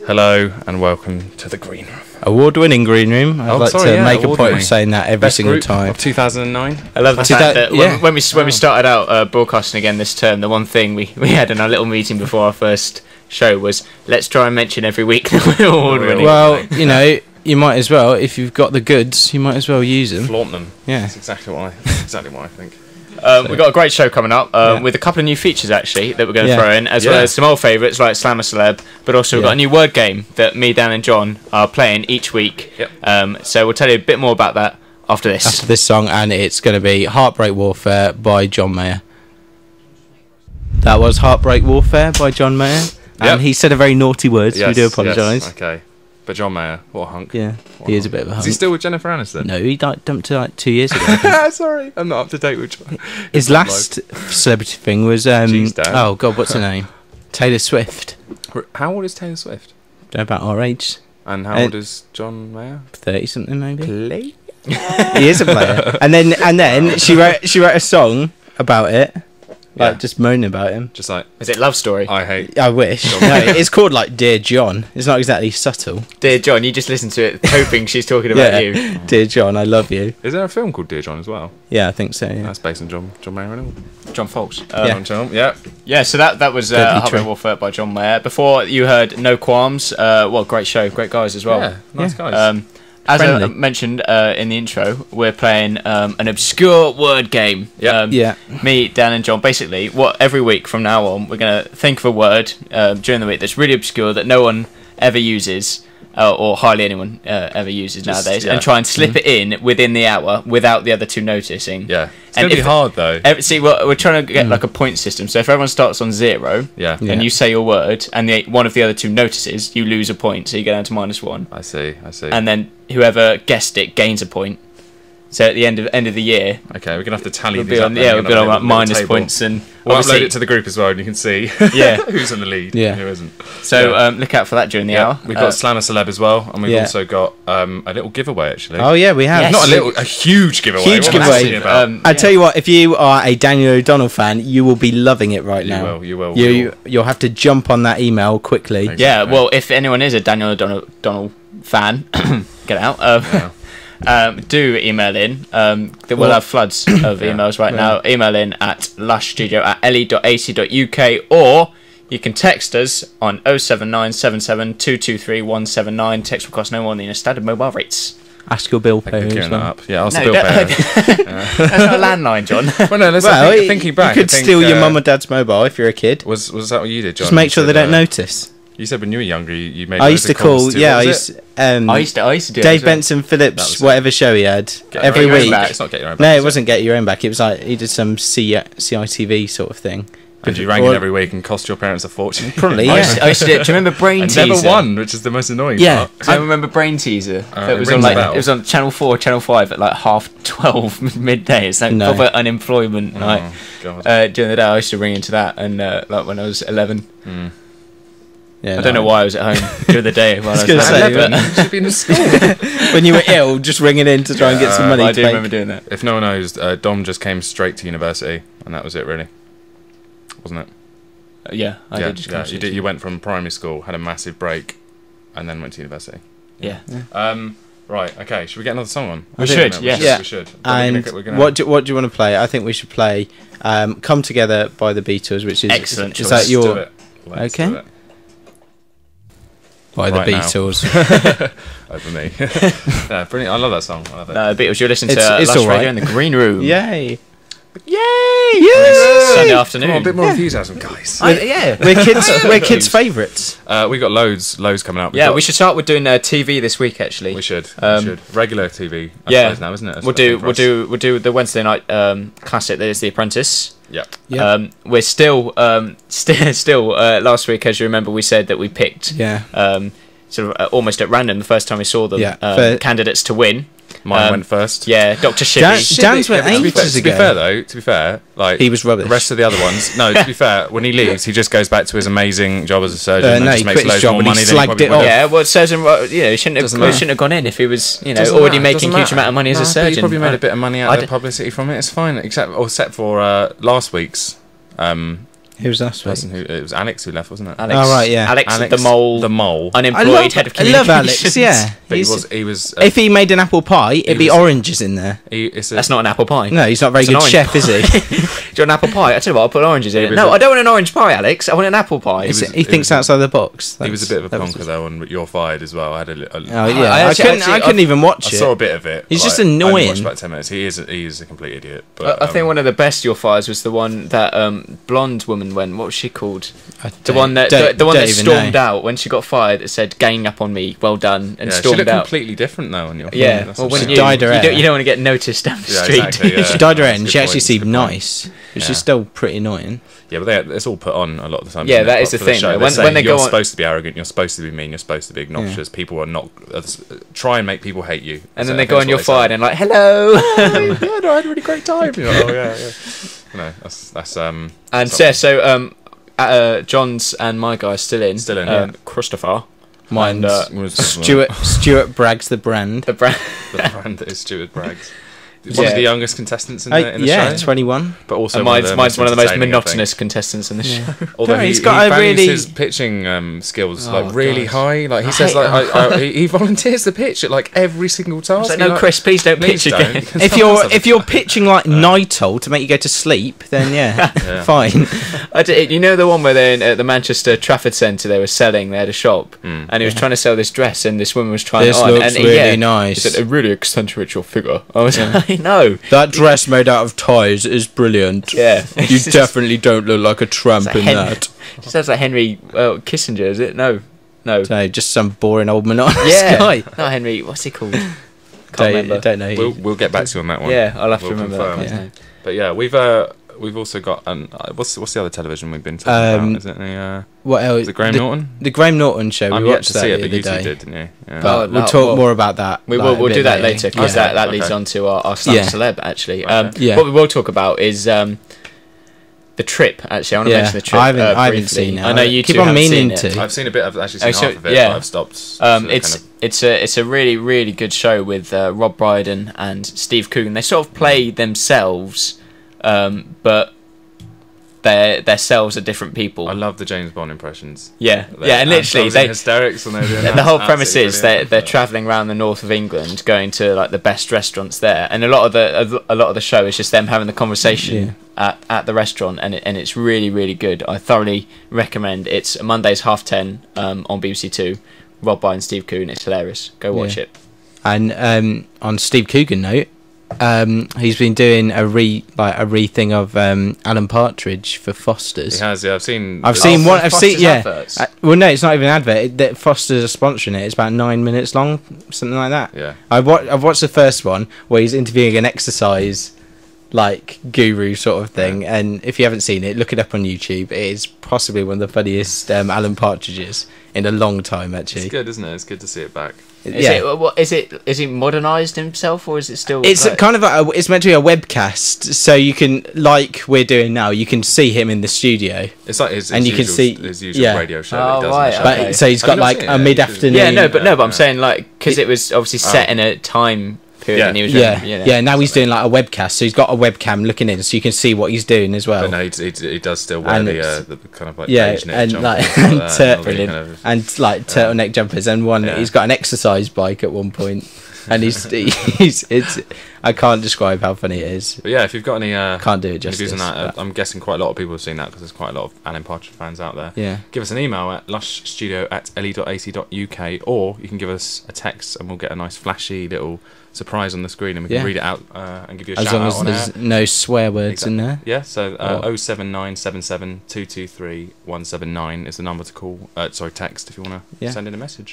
Hello and welcome to the Green Room. Award-winning Green Room. I'd like to make a point of saying that every single time. Of 2009. I love the fact that when we started out broadcasting again this term, the one thing we had in our little meeting before our first show was let's try and mention every week that we're award-winning. Well, you know, you might as well, if you've got the goods, you might as well use them. Flaunt them. Yeah. That's exactly what I think. We've got a great show coming up with a couple of new features actually that we're going to throw in, as well as some old favourites like Slammer Celeb, but also we've got a new word game that me, Dan and John are playing each week. Yep. So we'll tell you a bit more about that after this. After this song, and it's going to be Heartbreak Warfare by John Mayer. That was Heartbreak Warfare by John Mayer, and he said a very naughty word, so we do apologise. Yes, okay. But John Mayer, what a hunk. Yeah, he is a bit of a hunk. Is he still with Jennifer Aniston? No, he dumped her like 2 years ago. Sorry, I'm not up to date with John. His last celebrity thing was, oh God, what's her name? Taylor Swift. How old is Taylor Swift? Don't know about our age. And how old is John Mayer? 30-something maybe. Play? He is a player. And then she wrote a song about it. Like just moaning about him. Just like, is it Love Story? I wish. No, it's called like Dear John. It's not exactly subtle. Dear John, you just listen to it hoping she's talking about you. Dear John, I love you. Is there a film called Dear John as well? Yeah, I think so. Yeah. That's based on John Mayer. John Folks. Yeah. So that was Heartbreak Warfare by John Mayer. Before you heard No Qualms. Well, great show, great guys as well. Yeah, nice guys. As I mentioned in the intro, we're playing an obscure word game. Me, Dan and John, basically, every week from now on, we're going to think of a word during the week that's really obscure that no one ever uses, or hardly anyone ever uses nowadays, and try and slip it in within the hour without the other two noticing. Yeah. It's going to be hard, though. We're trying to get like a point system. So if everyone starts on 0, and you say your word, and one of the other two notices, you lose a point, so you go down to -1. I see. And then whoever guessed it gains a point. So at the end of the year, okay, we're gonna have to tally these up. We'll be on like minus points, and we'll upload it to the group as well, and you can see who's in the lead and who isn't. So look out for that during the hour. We've got Slammer Celeb as well, and we've also got a little giveaway actually. Oh yeah, we have. Yes. Not a little, a huge giveaway. Huge giveaway. I tell you what, if you are a Daniel O'Donnell fan, you will be loving it right now. You will. You'll have to jump on that email quickly. Exactly. Yeah. Well, if anyone is a Daniel O'Donnell fan, get out. Do email in. We'll have floods of emails right now. Email in at lushstudio@le.ac.uk, or you can text us on 07977 223 179. Text will cost no more than your standard mobile rates. Ask your bill payer as well. Yeah, ask the bill payer. That's not a landline, John. Well, no, thinking back, you could steal your mum or dad's mobile if you're a kid. Was that what you did, John? Just make sure they don't notice. You said when you were younger, you made. I used to call. Yeah, I used to do Dave Benson Phillips, whatever show he had every week. It's not Get Your Own Back. No, it wasn't Get Your Own Back. It was like he did some CITV sort of thing. And you rang in every week and cost your parents a fortune. Probably, yeah. I used to do it. Do you remember Brain Teaser? Never won, which is the most annoying part. I remember Brain Teaser. It was on it was on Channel 4, Channel 5 at like 12:30 midday. It's like proper unemployment night. During the day, I used to ring into that, and like when I was 11. Yeah, I don't know why I was at home during the day while I was 11. You should be in school. When you were ill, just ringing in to try and get some money. I do remember doing that. If no one knows, Dom just came straight to university, and that was it, really, wasn't it? Yeah, I did. Just you went from primary school, had a massive break, and then went to university. Yeah. Right. Okay. Should we get another song on? We should. Yes. We should. And what do you want to play? I think we should play "Come Together" by the Beatles, which is excellent. Is that your okay? By the Beatles. Over me. Yeah, brilliant. I love that song. I love it. The Beatles. You're listening to Lush Radio in the Green Room. Yay! Sunday afternoon. Come on, a bit more enthusiasm, guys. We're kids' favourites. We got loads coming up. We should start with doing TV this week. Actually, we should. Regular TV. I suppose now, isn't it? We'll do the Wednesday night classic. That is The Apprentice. Yeah. We're still last week, as you remember, we said that we picked sort of almost at random the first time we saw them candidates to win. Mine went first. Yeah, Dr. Shivy. Dan's went ages ago. To be fair, like he was rubbish. The rest of the other ones, no. To be fair, when he leaves, he just goes back to his amazing job as a surgeon and just makes loads more money than he probably would. Yeah, well, surgeon, he shouldn't have gone in if he was, already making a huge amount of money as a surgeon. He probably made a bit of money out of the publicity from it. It's fine, except for last week's Who was that? It was Alex who left, wasn't it? Alex. Oh right, yeah. Alex the mole. Unemployed head of communications. I love Alex. Yeah, but he was. If he made an apple pie, it'd be oranges in there. That's not an apple pie. No, he's not a very good chef, is he? Do you want an apple pie? I tell you what, I'll put oranges in it. No, I don't want an orange pie, Alex. I want an apple pie. He thinks outside the box. He was a bit of a plonker though, and You're Fired as well. I had I couldn't even watch it. I saw a bit of it. He's just annoying. I watched about 10 minutes. He is a complete idiot. But I think one of the best You're Fires was the one that blonde woman went. What was she called? The one that stormed out when she got fired. It said "gang up on me, well done," and stormed out. She looked completely different though on You're Fired. Yeah, well, when she dyed her hair. You don't want to get noticed down the street. Exactly, she dyed her hair, and she actually seemed nice, but she's still pretty annoying. Yeah, but it's all put on a lot of the time. Yeah, that is the thing. When they go, you're supposed to be arrogant, you're supposed to be mean, you're supposed to be obnoxious. People are not. Try and make people hate you. And then they go on You're Fired and like, hello. Yeah, no, I had a really great time. Oh yeah. No, that's And so John's and my guy still in. Christopher. Mine was Stuart Bragg's the brand. The brand that is Stuart Bragg's. One of the youngest contestants in the show. 21. But also mine's one of the most monotonous contestants in the show. Although he values his pitching skills really high. Like he says, he volunteers the pitch at like every single task. Like, no, Chris, please don't pitch again. If you're pitching like Nitol to make you go to sleep, then fine. You know the one where they're in at the Manchester Trafford Centre, they had a shop, and he was trying to sell this dress, and this woman was trying it on. This looks really nice. He said, it really accentuates your figure. I was like, no. That dress made out of ties is brilliant. Yeah. You definitely don't look like a tramp in that. It sounds like Henry Kissinger, is it? No. No, just some boring old monotonous guy. Not Henry, what's he called? Can't remember. Don't know. We'll get back to you on that one. Yeah, I'll have to remember that. Yeah. But yeah, we've also got what's the other television we've been talking about? Is it the what else? The Graham Norton? The Graham Norton show. I'm we yet watched to that see it, the but other you day. did, didn't you? Yeah. But we'll talk more about that. We'll do that later because that leads on to our Slam Celeb actually. What we will talk about is the Trip. Actually, I want to mention the Trip. I haven't seen it. I know you keep two on haven't meaning seen to. I've seen a bit. I've actually seen half of it, but I've stopped. It's a really, really good show with Rob Brydon and Steve Coogan. They sort of play themselves, but their selves are different people. I love the James Bond impressions. Yeah, and literally they hysterics. And the whole premise is they're travelling around the north of England, going to like the best restaurants there, and a lot of the show is just them having the conversation at the restaurant, and it's really, really good. I thoroughly recommend. It's Mondays 10:30 on BBC Two. Rob Brydon, Steve Coogan. It's hilarious. Go watch it. And on Steve Coogan note, he's been doing a re-thing of Alan Partridge for Foster's. He has, yeah. I've seen one. I've seen, yeah. Adverts. Well, no, it's not even an advert. Foster's are sponsoring it. It's about 9 minutes long, something like that. Yeah. I've watched the first one where he's interviewing an exercise like guru sort of thing, and if you haven't seen it, look it up on YouTube. It is possibly one of the funniest Alan Partridges in a long time. Actually, it's good, isn't it? It's good to see it back. Is he modernised himself, or is it still? It's kind of it's meant to be a webcast, so you can, like we're doing now, you can see him in the studio. It's like his usual radio show. Oh, right. Okay. So he's got like a mid-afternoon. Yeah, but I'm saying like because it was obviously set in a time period. And he was now he's doing like a webcast, so he's got a webcam looking in, so you can see what he's doing as well. But no, he does still wear the kind of like beige neck and jumpers, and like turtleneck jumpers, and he's got an exercise bike at one point, and he's I can't describe how funny it is. But yeah, if you've got any can't do it justice on that, I'm guessing quite a lot of people have seen that because there's quite a lot of Alan Partridge fans out there. Yeah, give us an email at lushstudio@le.ac.uk, or you can give us a text and we'll get a nice flashy little surprise on the screen and we can read it out and give you a shout out on as long as there's no swear words in there. Yeah, so 07977 223 179 is the number to call. Text if you want to send in a message.